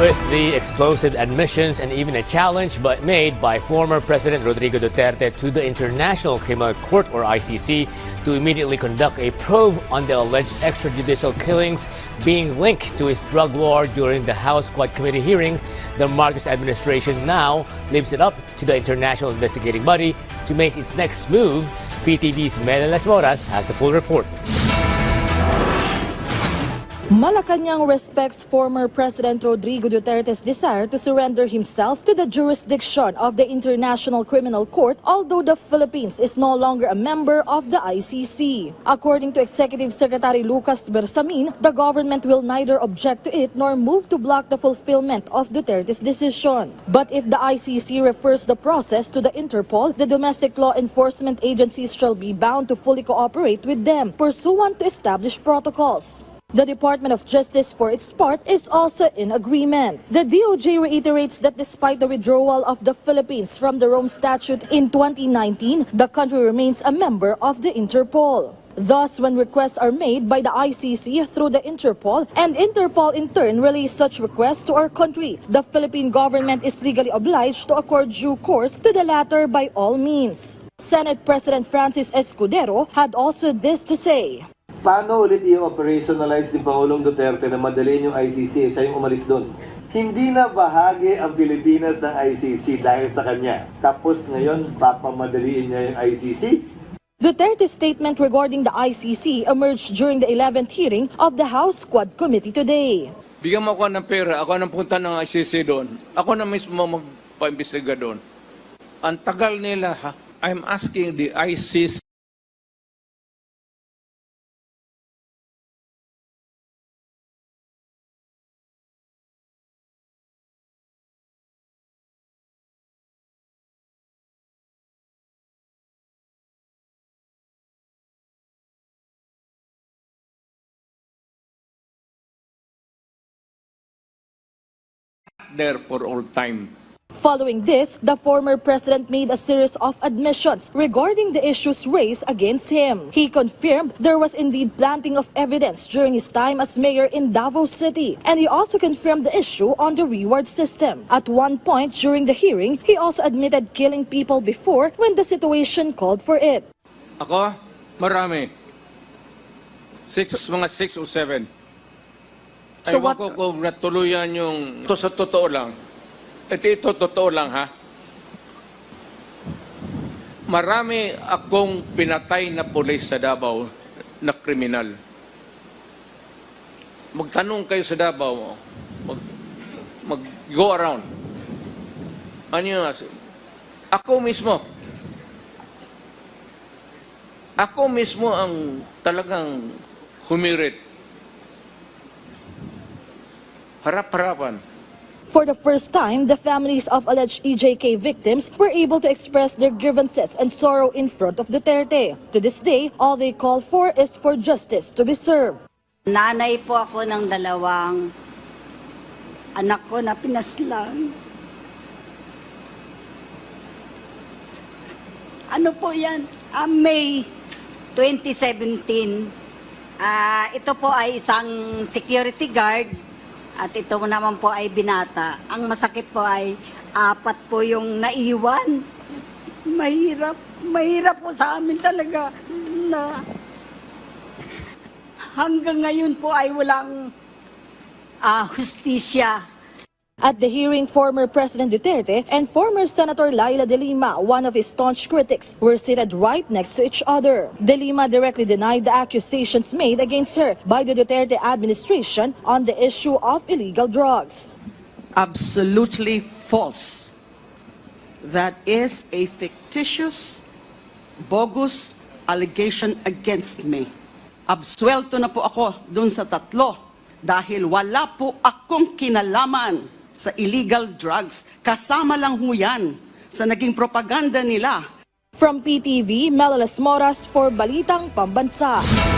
with the explosive admissions and even a challenge but made by former President Rodrigo Duterte to the International Criminal Court or ICC to immediately conduct a probe on the alleged extrajudicial killings being linked to his drug war during the House Quad Committee hearing. The Marcos administration now leaves it up to the international investigating body to make its next move. PTV's Mela Las Moras has the full report. Malacanang respects former President Rodrigo Duterte's desire to surrender himself to the jurisdiction of the International Criminal Court, although the Philippines is no longer a member of the ICC. According to Executive Secretary Lucas Bersamin, the government will neither object to it nor move to block the fulfillment of Duterte's decision. But if the ICC refers the process to the Interpol, the domestic law enforcement agencies shall be bound to fully cooperate with them, pursuant to established protocols. The Department of Justice, for its part, is also in agreement. The DOJ reiterates that despite the withdrawal of the Philippines from the Rome Statute in 2019, the country remains a member of the Interpol. Thus, when requests are made by the ICC through the Interpol, and Interpol in turn relays such requests to our country, the Philippine government is legally obliged to accord due course to the latter by all means. Senate President Francis Escudero had also this to say. Paano ulit i-operationalize ni Pangulong Duterte na madaliin yung ICC? Siya yung umalis doon. Hindi na bahagi ang Pilipinas ng ICC dahil sa kanya. Tapos ngayon, papamadaliin niya yung ICC? Duterte's statement regarding the ICC emerged during the 11th hearing of the House Quad Committee today. Bigyan mo ako ng pera, ako nang punta ng ICC doon. Ako na mismo magpa-imbestiga doon. Ang tagal nila, ha? I'm asking the ICC there for all time. Following this, the former president made a series of admissions regarding the issues raised against him. He confirmed there was indeed planting of evidence during his time as mayor in Davao City, and he also confirmed the issue on the reward system. At one point during the hearing, he also admitted killing people before when the situation called for it. Ako, marami. Mga 6 o 7. So Aywan ko kung natuluyan yung... Ito sa totoo lang. Ito totoo lang, ha? Marami akong pinatay na pulis sa Davao na kriminal. Magtanong kayo sa Davao, mag-go around. Ano yun? Ako mismo ang talagang humirit. Harap-harapan. For the first time, the families of alleged EJK victims were able to express their grievances and sorrow in front of Duterte. To this day, all they call for is for justice to be served. Nanay po ako ng dalawang anak ko na pinaslang. Ano po yan? May 2017. Ito po ay isang security guard. At ito naman po ay binata. Ang masakit po ay 4 po yung naiwan. Mahirap po sa amin talaga na hanggang ngayon po ay walang hustisya. At the hearing, former President Duterte and former Senator Laila De Lima, one of his staunch critics, were seated right next to each other. De Lima directly denied the accusations made against her by the Duterte administration on the issue of illegal drugs. Absolutely false. That is a fictitious, bogus allegation against me. Absuelto na po ako dun sa 3 dahil wala po akong kinalaman sa illegal drugs. Kasama lang ho yan sa naging propaganda nila. From PTV, Mela Las Moras for Balitang Pambansa.